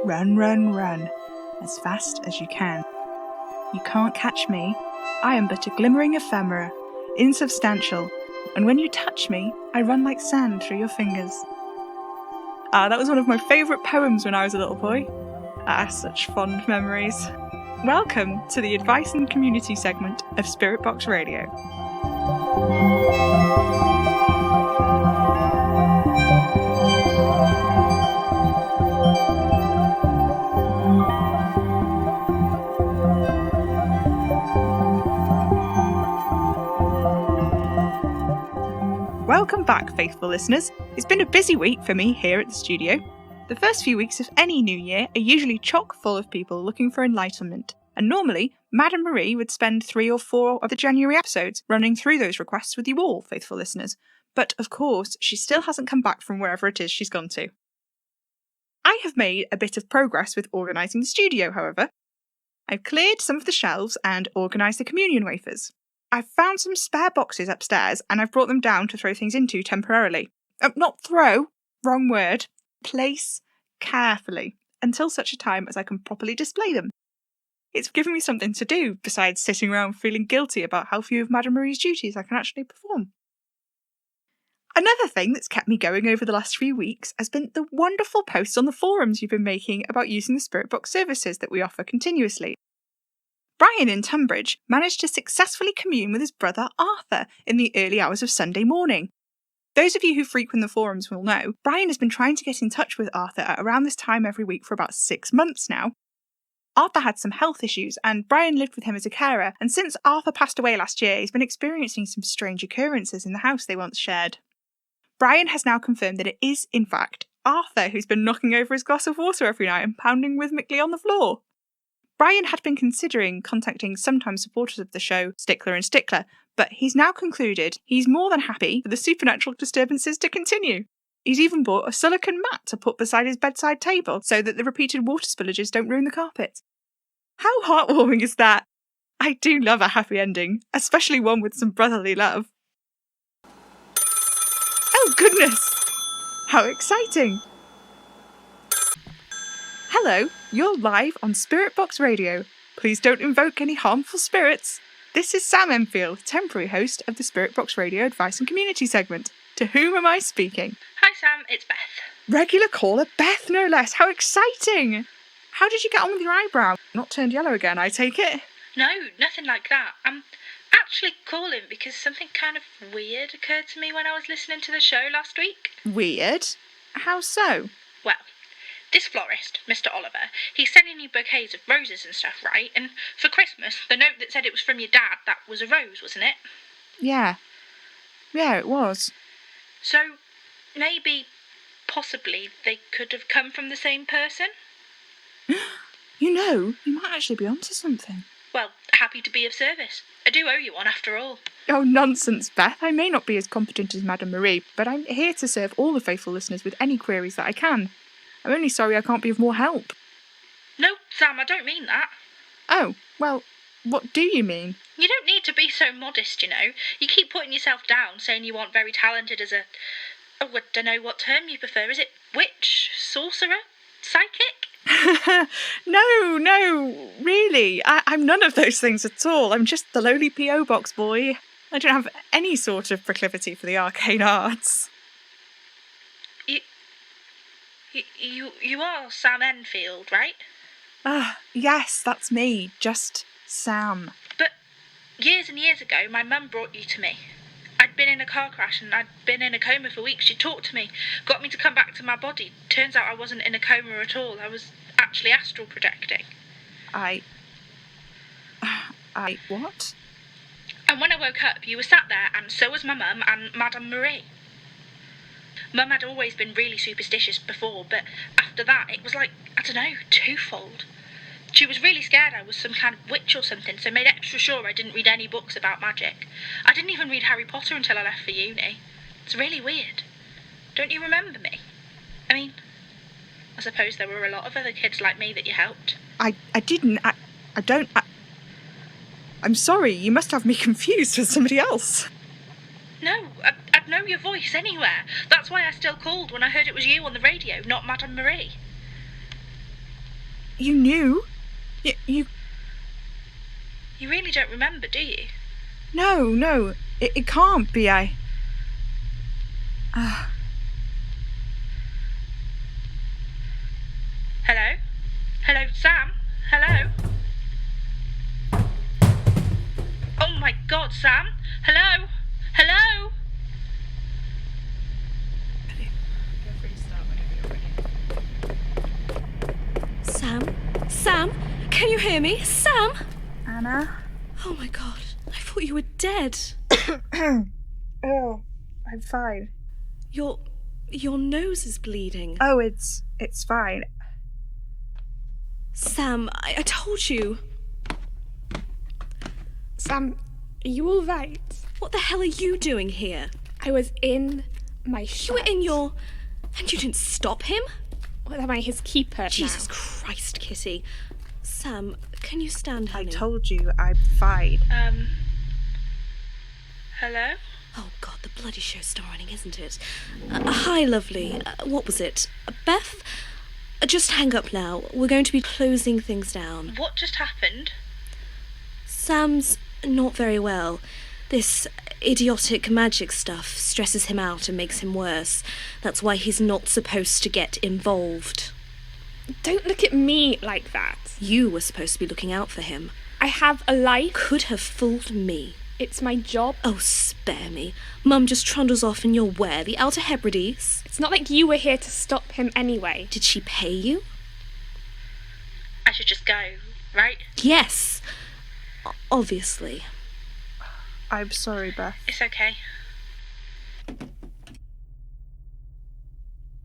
Run, run, run, as fast as you can. You can't catch me. I am but a glimmering ephemera, insubstantial, and when you touch me, I run like sand through your fingers. That was one of my favourite poems when I was a little boy. Such fond memories. Welcome to the Advice and Community segment of Spirit Box Radio. Welcome back, faithful listeners. It's been a busy week for me here at the studio. The first few weeks of any new year are usually chock full of people looking for enlightenment, and normally, Madame Marie would spend 3 or 4 of the January episodes running through those requests with you all, faithful listeners. But, of course, she still hasn't come back from wherever it is she's gone to. I have made a bit of progress with organising the studio, however. I've cleared some of the shelves and organised the communion wafers. I've found some spare boxes upstairs and I've brought them down to throw things into temporarily. Not throw, wrong word. Place carefully until such a time as I can properly display them. It's given me something to do besides sitting around feeling guilty about how few of Madame Marie's duties I can actually perform. Another thing that's kept me going over the last few weeks has been the wonderful posts on the forums you've been making about using the Spirit Box services that we offer continuously. Brian in Tunbridge managed to successfully commune with his brother Arthur in the early hours of Sunday morning. Those of you who frequent the forums will know, Brian has been trying to get in touch with Arthur at around this time every week for about 6 months now. Arthur had some health issues, and Brian lived with him as a carer, and since Arthur passed away last year, he's been experiencing some strange occurrences in the house they once shared. Brian has now confirmed that it is, in fact, Arthur who's been knocking over his glass of water every night and pounding rhythmically on the floor. Brian had been considering contacting sometime supporters of the show, Stickler and Stickler, but he's now concluded he's more than happy for the supernatural disturbances to continue. He's even bought a silicone mat to put beside his bedside table so that the repeated water spillages don't ruin the carpet. How heartwarming is that? I do love a happy ending, especially one with some brotherly love. Oh goodness! How exciting! Hello, you're live on Spirit Box Radio. Please don't invoke any harmful spirits. This is Sam Enfield, temporary host of the Spirit Box Radio Advice and Community segment. To whom am I speaking? Hi Sam, it's Beth. Regular Caller Beth, no less. How exciting! How did you get on with your eyebrow? Not turned yellow again, I take it? No, nothing like that. I'm actually calling because something kind of weird occurred to me when I was listening to the show last week. Weird? How so? Well, this florist, Mr. Oliver, he's sending you bouquets of roses and stuff, right? And for Christmas, the note that said it was from your dad, that was a rose, wasn't it? Yeah, it was. So, maybe, possibly, they could have come from the same person? You might actually be onto something. Well, happy to be of service. I do owe you one after all. Oh, nonsense, Beth. I may not be as competent as Madame Marie, but I'm here to serve all the faithful listeners with any queries that I can. I'm only sorry I can't be of more help. No, Sam, I don't mean that. Oh, well, what do you mean? You don't need to be so modest, you know. You keep putting yourself down, saying you aren't very talented as I don't know what term you prefer. Is it witch, sorcerer, psychic? No, really. I'm none of those things at all. I'm just the lowly P.O. box boy. I don't have any sort of proclivity for the arcane arts. You are Sam Enfield, right? Yes, that's me. Just Sam. But years and years ago, my mum brought you to me. I'd been in a car crash and I'd been in a coma for weeks. She talked to me, got me to come back to my body. Turns out I wasn't in a coma at all. I was actually astral projecting. I what? And when I woke up, you were sat there, and so was my mum and Madame Marie. Mum had always been really superstitious before, but after that, it was like, I don't know, twofold. She was really scared I was some kind of witch or something, so made extra sure I didn't read any books about magic. I didn't even read Harry Potter until I left for uni. It's really weird. Don't you remember me? I mean, I suppose there were a lot of other kids like me that you helped. I didn't. I'm sorry, you must have me confused with somebody else. No, I'd know your voice anywhere. That's why I still called when I heard it was you on the radio, not Madame Marie. You knew? You... You really don't remember, do you? No. It can't be. Hello? Hello, Sam? Hello? Oh my God, Sam? Hello? Hello? Sam? Can you hear me? Sam? Anna? Oh my God, I thought you were dead. Oh, I'm fine. Your nose is bleeding. Oh, it's fine. Sam, I told you. Sam, are you all right? What the hell are you doing here? I was in my shirt. You were in your... And you didn't stop him? Well, am I his keeper Jesus now? Christ, Kitty. Sam, can you stand, honey? I told you I'm fine. Hello? Oh, God, the bloody show's still running, isn't it? Hi, lovely. What was it? Beth? Just hang up now. We're going to be closing things down. What just happened? Sam's not very well. This idiotic magic stuff stresses him out and makes him worse. That's why he's not supposed to get involved. Don't look at me like that. You were supposed to be looking out for him. I have a life. Could have fooled me. It's my job. Oh, spare me. Mum just trundles off in your where, the Outer Hebrides? It's not like you were here to stop him anyway. Did she pay you? I should just go, right? Yes. Obviously. I'm sorry, Beth. It's okay.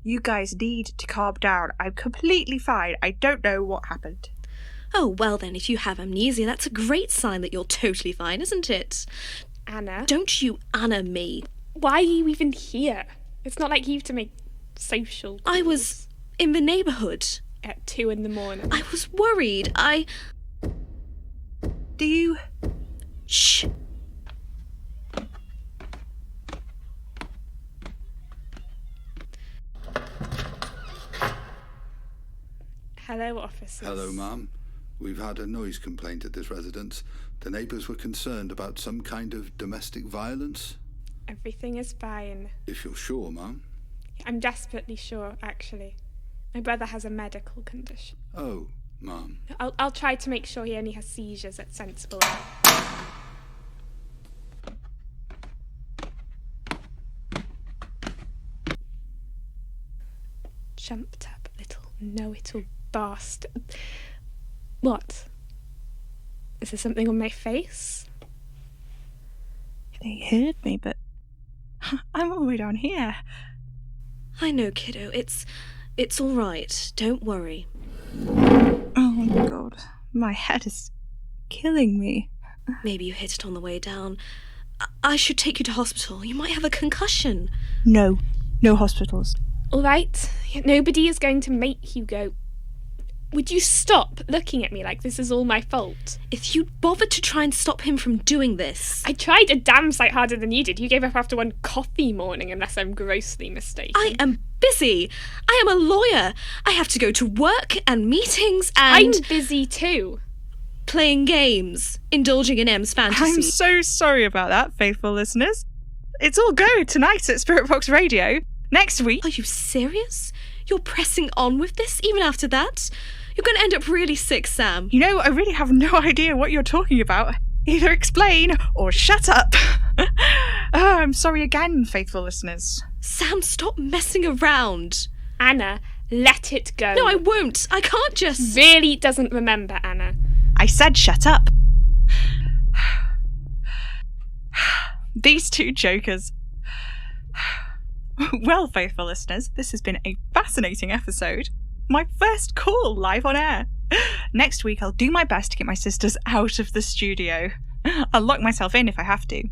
You guys need to calm down. I'm completely fine. I don't know what happened. Oh, well then, if you have amnesia, that's a great sign that you're totally fine, isn't it? Anna? Don't you Anna me. Why are you even here? It's not like you have to make social calls. I was in the neighbourhood. At 2 a.m. I was worried. Do you... Shh. Hello, officers. Hello, ma'am. We've had a noise complaint at this residence. The neighbours were concerned about some kind of domestic violence. Everything is fine. If you're sure, ma'am. I'm desperately sure, actually. My brother has a medical condition. Oh, ma'am. I'll try to make sure he only has seizures at sensible. Jumped up, little know-it-all bastard. What? Is there something on my face? They heard me, but I'm all the way down here. I know, kiddo. It's all right. Don't worry. Oh my God. My head is killing me. Maybe you hit it on the way down. I should take you to hospital. You might have a concussion. No hospitals. All right. Nobody is going to make you go. Would you stop looking at me like this is all my fault? If you'd bothered to try and stop him from doing this... I tried a damn sight harder than you did. You gave up after one coffee morning, unless I'm grossly mistaken. I am busy. I am a lawyer. I have to go to work and meetings and... I'm busy too. Playing games. Indulging in M's fantasy. I'm so sorry about that, faithful listeners. It's all go tonight at Spirit Box Radio. Next week... Are you serious? You're pressing on with this even after that? You're going to end up really sick, Sam. You know, I really have no idea what you're talking about. Either explain or shut up. I'm sorry again, faithful listeners. Sam, stop messing around. Anna, let it go. No, I won't. I can't just... Really doesn't remember, Anna. I said shut up. These two jokers. Well, faithful listeners, this has been a fascinating episode. My first call live on air. Next week, I'll do my best to get my sisters out of the studio. I'll lock myself in if I have to.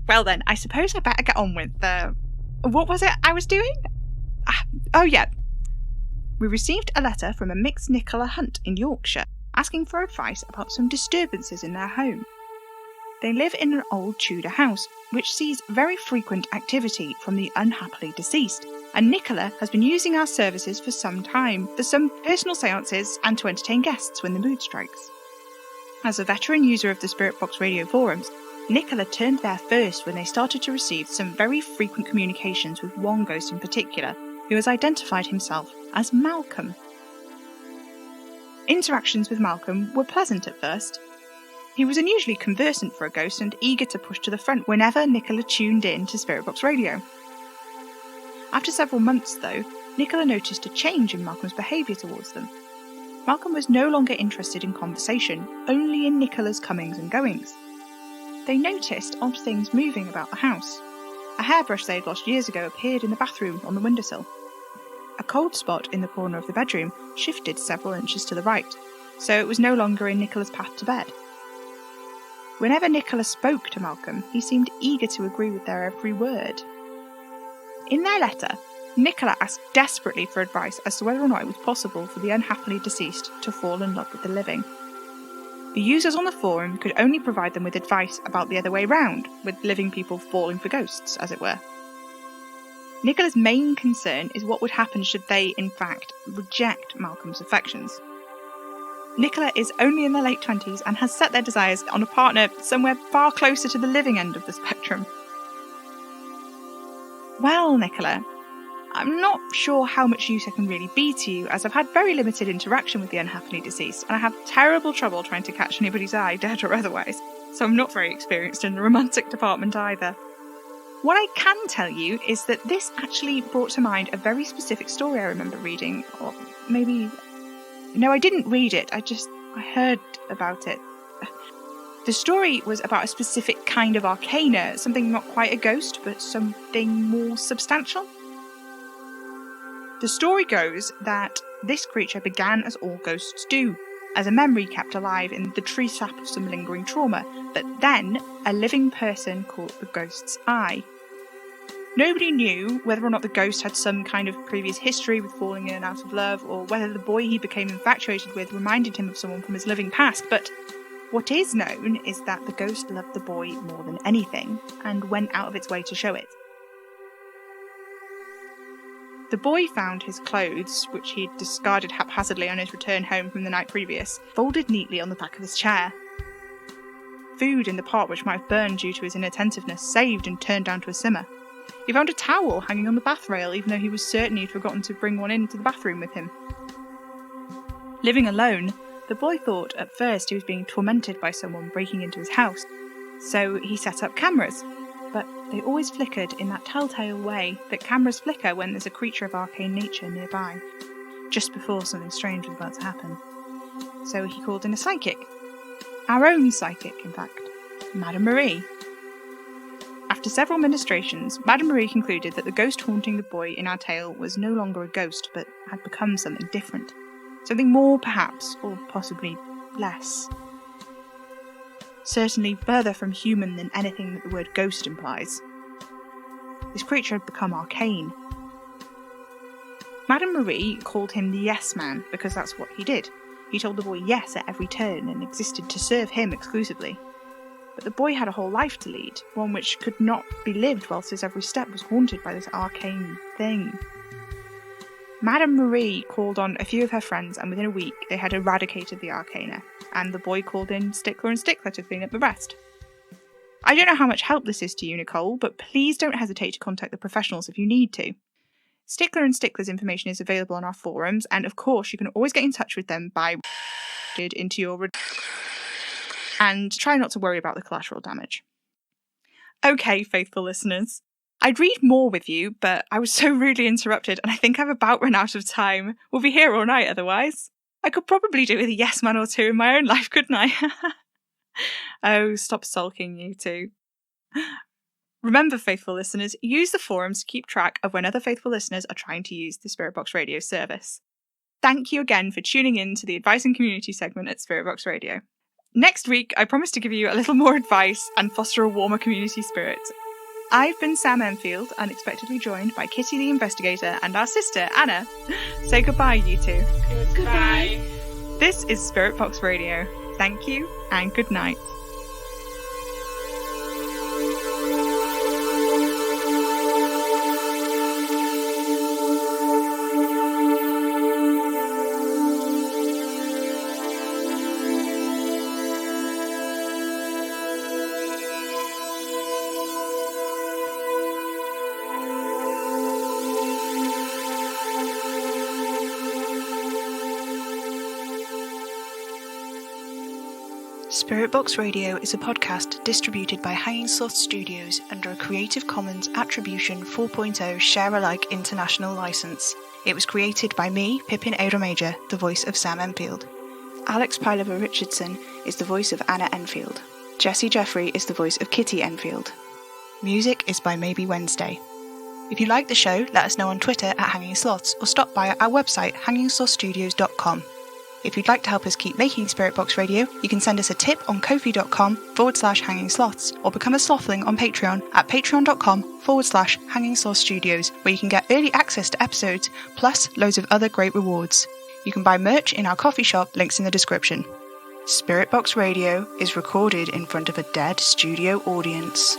Well then, I suppose I better get on with what was it I was doing? Oh yeah. We received a letter from a mixed Nicola Hunt in Yorkshire asking for advice about some disturbances in their home. They live in an old Tudor house, which sees very frequent activity from the unhappily deceased, and Nicola has been using our services for some time, for some personal seances and to entertain guests when the mood strikes. As a veteran user of the Spirit Box Radio forums, Nicola turned there first when they started to receive some very frequent communications with one ghost in particular, who has identified himself as Malcolm. Interactions with Malcolm were pleasant at first. He was unusually conversant for a ghost and eager to push to the front whenever Nicola tuned in to Spirit Box Radio. After several months, though, Nicola noticed a change in Malcolm's behaviour towards them. Malcolm was no longer interested in conversation, only in Nicola's comings and goings. They noticed odd things moving about the house. A hairbrush they had lost years ago appeared in the bathroom on the windowsill. A cold spot in the corner of the bedroom shifted several inches to the right, so it was no longer in Nicola's path to bed. Whenever Nicola spoke to Malcolm, he seemed eager to agree with their every word. In their letter, Nicola asked desperately for advice as to whether or not it was possible for the unhappily deceased to fall in love with the living. The users on the forum could only provide them with advice about the other way round, with living people falling for ghosts, as it were. Nicola's main concern is what would happen should they, in fact, reject Malcolm's affections. Nicola is only in their late 20s and has set their desires on a partner somewhere far closer to the living end of the spectrum. Well, Nicola, I'm not sure how much use I can really be to you, as I've had very limited interaction with the unhappily deceased, and I have terrible trouble trying to catch anybody's eye, dead or otherwise, so I'm not very experienced in the romantic department either. What I can tell you is that this actually brought to mind a very specific story I remember reading, or maybe... No, I didn't read it, I heard about it. The story was about a specific kind of arcana, something not quite a ghost, but something more substantial. The story goes that this creature began as all ghosts do, as a memory kept alive in the tree sap of some lingering trauma, but then a living person caught the ghost's eye. Nobody knew whether or not the ghost had some kind of previous history with falling in and out of love, or whether the boy he became infatuated with reminded him of someone from his living past, but what is known is that the ghost loved the boy more than anything, and went out of its way to show it. The boy found his clothes, which he'd discarded haphazardly on his return home from the night previous, folded neatly on the back of his chair. Food in the pot which might have burned due to his inattentiveness saved and turned down to a simmer. He found a towel hanging on the bath rail, even though he was certain he'd forgotten to bring one into the bathroom with him. Living alone, the boy thought at first he was being tormented by someone breaking into his house, so he set up cameras. But they always flickered in that telltale way that cameras flicker when there's a creature of arcane nature nearby, just before something strange was about to happen. So he called in a psychic. Our own psychic, in fact, Madame Marie. After several ministrations, Madame Marie concluded that the ghost haunting the boy in our tale was no longer a ghost, but had become something different. Something more, perhaps, or possibly less. Certainly further from human than anything that the word ghost implies. This creature had become arcane. Madame Marie called him the Yes Man because that's what he did. He told the boy yes at every turn and existed to serve him exclusively. But the boy had a whole life to lead, one which could not be lived whilst his every step was haunted by this arcane thing. Madame Marie called on a few of her friends, and within a week they had eradicated the arcana, and the boy called in Stickler and Stickler to clean up the rest. I don't know how much help this is to you, Nicole, but please don't hesitate to contact the professionals if you need to. Stickler and Stickler's information is available on our forums, and of course you can always get in touch with them by into your and try not to worry about the collateral damage. Okay, faithful listeners. I'd read more with you, but I was so rudely interrupted, and I think I've about run out of time. We'll be here all night otherwise. I could probably do with a yes man or two in my own life, couldn't I? Oh, stop sulking, you two. Remember, faithful listeners, use the forums to keep track of when other faithful listeners are trying to use the Spirit Box Radio service. Thank you again for tuning in to the Advice and Community segment at Spirit Box Radio. Next week, I promise to give you a little more advice and foster a warmer community spirit. I've been Sam Enfield, unexpectedly joined by Kitty the Investigator and our sister, Anna. Say goodbye, you two. Goodbye. This is Spirit Box Radio. Thank you, and good night. Spirit Box Radio is a podcast distributed by Hanging Sloth Studios under a Creative Commons Attribution 4.0 Share-alike international license. It was created by me, Pippin Major, the voice of Sam Enfield. Alex Pylova Richardson is the voice of Anna Enfield. Jessie Jeffrey is the voice of Kitty Enfield. Music is by Maybe Wednesday. If you like the show, let us know on Twitter at Hanging Sloths or stop by our website hangingslothstudios.com. If you'd like to help us keep making Spirit Box Radio, you can send us a tip on ko-fi.com/hanging sloths or become a slothling on Patreon at patreon.com/hanging sloth studios, where you can get early access to episodes, plus loads of other great rewards. You can buy merch in our coffee shop, links in the description. Spirit Box Radio is recorded in front of a dead studio audience.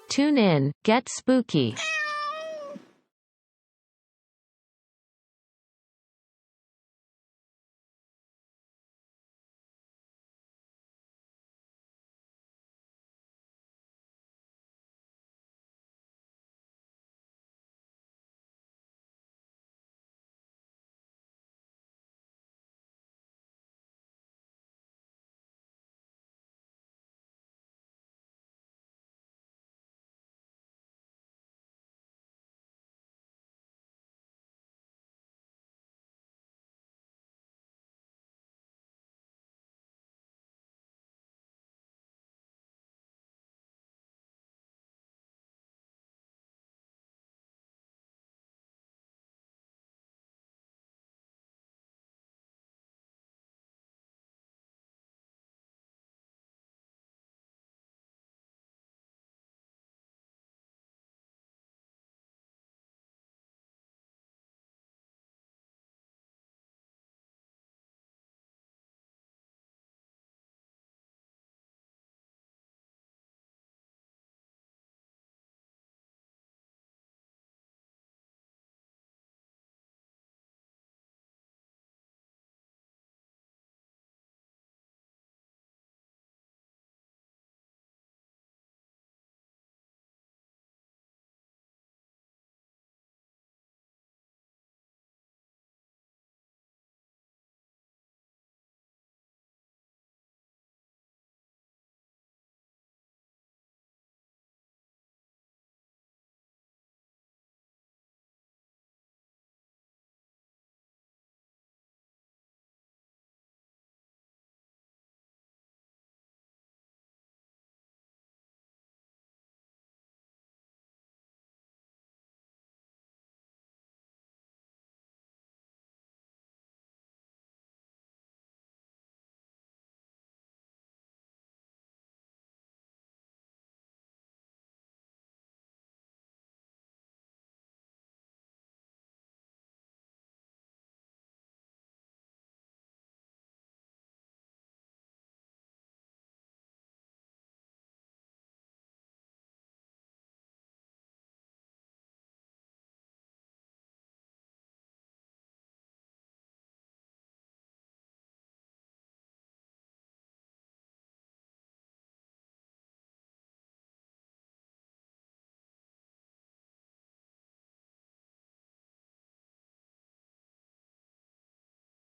Tune in, get spooky.